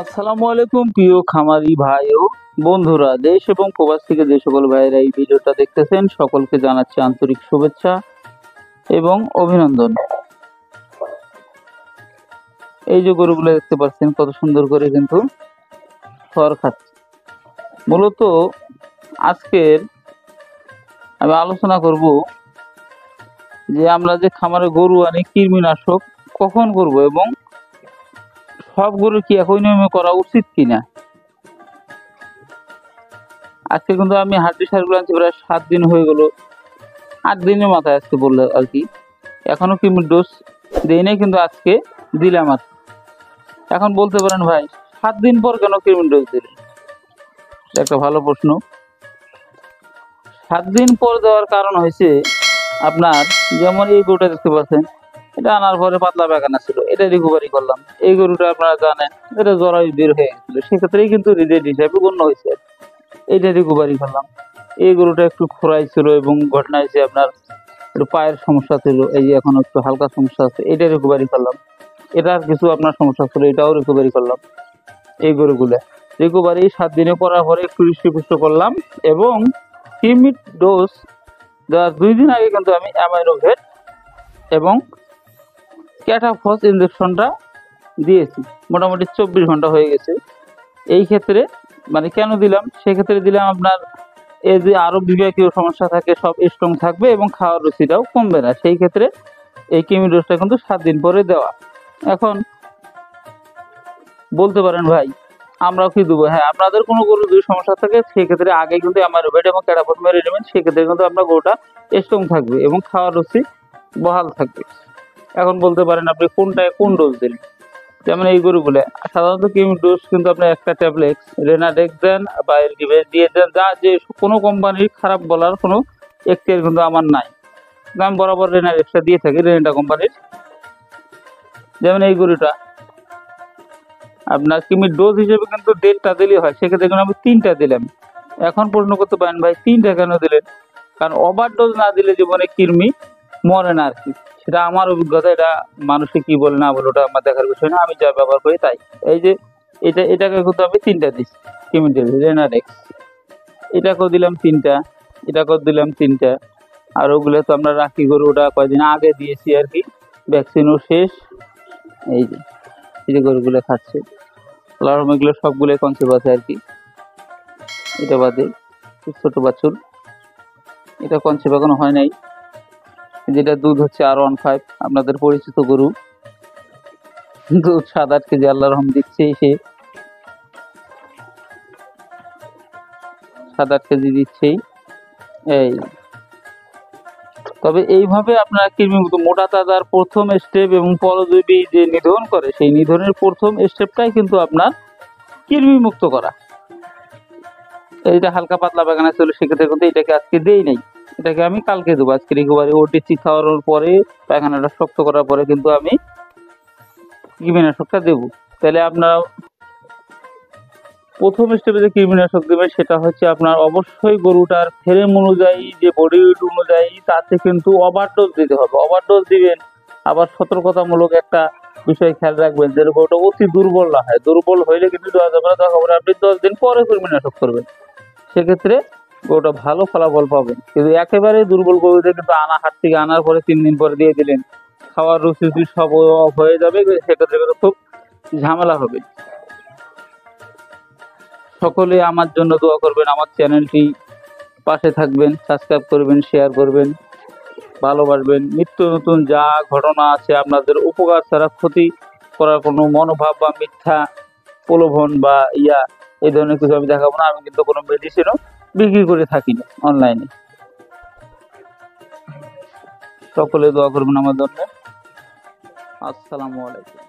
আসসালামু আলাইকুম প্রিয় খামারি ভাই ও বন্ধুরা, দেশ এবং প্রবাস থেকে যে সকল ভাইয়েরা এই ভিডিওটা দেখতেছেন সকলকে জানাচ্ছি আন্তরিক শুভেচ্ছা এবং অভিনন্দন। এই যে গরুগুলো দেখতে পাচ্ছেন কত সুন্দর করে কিন্তু খড় খাচ্ছে। মূলত আজকের আমি আলোচনা করব যে আমরা যে খামারে গরু আনি কৃমিনাশক কখন করব এবং সব গরু কি একই নিয়মে করা উচিত কিনা। আজকে কিন্তু আমি হাড্ডি সারগুলো আনছি প্রায় 7 দিন হয়ে গেল, 8 দিনের মাথায় আজকে বললে আর কি। এখনো কৃমির ডোজ দেই নাই, কিন্তু আজকে দিলাম আর। এখন বলতে পারেন ভাই 7 দিন পর কেন কৃমির ডোজ দিলেন? একটা ভালো প্রশ্ন। 7 দিন পর দেওয়ার কারণ হয়েছে আপনার, যেমন এই গরুটা দেখতে পাচ্ছেন, এটা আনার পরে পাতলা পায়খানা ছিল, এটা রিকভারি করলাম। এই গরুটা আপনারা জানেন এটা জরায়ু বের হয়ে গেছিল, সেক্ষেত্রেই কিন্তু রিজেক্ট হিসাবে গণ্য হয়েছে, এইটা রিকভারি করলাম। এই গরুটা একটু খোরাই ছিল এবং ঘটনা হয়েছে আপনার একটু পায়ের সমস্যা ছিল, এই যে এখন একটু হালকা সমস্যা আছে, এটা রিকভারি করলাম। এটার কিছু আপনার সমস্যা ছিল, এটাও রিকভারি করলাম। এই গরুগুলো রিকভারি 7 দিনে করার পরে একটু হৃষ্টপুষ্ট করলাম এবং কৃমির ডোজ দেওয়ার 2 দিন আগে কিন্তু আমি অ্যামাইনোভেট এবং ক্যাটাফস ইঞ্জেকশনটা দিয়েছি। মোটামুটি 24 ঘন্টা হয়ে গেছে। এই ক্ষেত্রে মানে কেন দিলাম, সেক্ষেত্রে দিলাম আপনার এই যে আরো বিবেকীয় সমস্যা থাকে সব স্ট্রং থাকবে এবং খাওয়ার রুচিটাও কমবে না, সেই ক্ষেত্রে এই কৃমি ডোজটা কিন্তু 7 দিন পরে দেওয়া। এখন বলতে পারেন ভাই আমরাও কি দেবো? হ্যাঁ, আপনাদের কোনো গরু যদি সমস্যা থাকে সেক্ষেত্রে আগে কিন্তু অ্যামাইনোভেট এবং ক্যাটাফস মেরে নেবেন, সেক্ষেত্রে কিন্তু আপনার গরুটা স্ট্রং থাকবে এবং খাওয়ার রুচি বহাল থাকবে। এখন বলতে পারেন আপনি কোনটায় কোন ডোজ দিলেন। যেমন এই গরুগুলো সাধারণত কৃমির ডোজ কিন্তু আপনি একটা ট্যাবলেট রেনাডেক্স দেন বা এলটিভেট দিয়ে দেন, যা যে কোনো কোম্পানির খারাপ বলার কোনো এখতিয়ার কিন্তু আমার নাই। আমি বরাবর রেনাডেক্সটা দিয়ে থাকি, রেনাডা কোম্পানির। যেমন এই গরুটা আপনার কৃমির ডোজ হিসেবে কিন্তু 1.5টা দিলেই হয়, সেক্ষেত্রে কিন্তু আমি 3টা দিলাম। এখন প্রশ্ন করতে পারেন ভাই 3টা কেন দিলেন? কারণ ওভার ডোজ না দিলে জীবনে কৃমি মরে না আর কি। সেটা আমার অভিজ্ঞতা, এটা মানুষে কি বলে না বলে ওটা আমার দেখার বিষয় না, আমি যা ব্যবহার করি তাই। এই যে এটাকে কিন্তু আমি 3টা দিচ্ছি কৃমি ডোজ রেনাডেক্স, এটাকেও দিলাম 3টা, এটাকেও দিলাম 3টা। আর ওগুলো তো আমরা রাখি গরু, ওটা কয়েকদিন আগে দিয়েছি আর কি, ভ্যাকসিনও শেষ। এই যে এই যে গরুগুলো খাচ্ছে, এগুলো সবগুলো কনসেপ্ট আছে আর কি। এটা বাদে ছোট বাছুর, এটা কনসেপ্ট এখনো হয় নাই। যেটা দুধ হচ্ছে R15, আপনাদের পরিচিত গরু, দুধ 7-8 কেজি আল্লাহর রহম দিচ্ছে, সে 7-8 কেজি দিচ্ছেই। এই তবে এইভাবে আপনারা কৃমিমুক্ত মোটা তাজার প্রথম স্টেপ এবং পরজীবী যে নিধন করে, সেই নিধনের প্রথম স্টেপটাই কিন্তু আপনার কৃমিমুক্ত করা। এইটা হালকা পাতলা বাগানে ছিল, সেক্ষেত্রে কিন্তু এটাকে আজকে দেই নাই, এটাকে আমি কালকে দেবো। আজকে রিকভারি ওটিসি খাওয়ানোর পরে পায়খানাটা শক্ত করার পরে কিন্তু আমি কৃমিনাশকটা দেবো। তাহলে আপনারা প্রথম স্টেপে যে কৃমিনাশক দেবেন সেটা হচ্ছে আপনার অবশ্যই গরুটার ফ্রেম অনুযায়ী, যে বডি ওয়েট অনুযায়ী, তাতে কিন্তু ওভারডোজ দিতে হবে। ওভারডোজ দিবেন, আবার সতর্কতামূলক একটা বিষয় খেয়াল রাখবেন যে গরুটা অতি দুর্বল না হয়। দুর্বল হইলে কিন্তু দেওয়া যাবে না, দরকার পড়ে আপনি 10 দিন পরে কৃমিনাশক করবেন, সেক্ষেত্রে গরুটা ভালো ফলাফল পাবেন। কিন্তু একেবারে দুর্বল গরুদের কিন্তু হাট থেকে আনার পরে 3 দিন পরে দিয়ে দিলেন, খাওয়ার রুচি সব অফ হয়ে যাবে, সেক্ষেত্রে কিন্তু খুব ঝামেলা হবে। সকলে আমার জন্য দোয়া করবেন, আমার চ্যানেলটি পাশে থাকবেন, সাবস্ক্রাইব করবেন, শেয়ার করবেন, ভালোবাসবেন। নিত্য নতুন যা ঘটনা আছে আপনাদের উপকার ছাড়া ক্ষতি করার কোনো মনোভাব বা মিথ্যা প্রলোভন বা এই ধরনের কিছু আমি দেখাবো না। আমি কিন্তু কোনো মেডিসিনও বিক্রি করে থাকি না অনলাইনে। সকলে দোয়া করবেন আমার জন্য। আসসালামু আলাইকুম।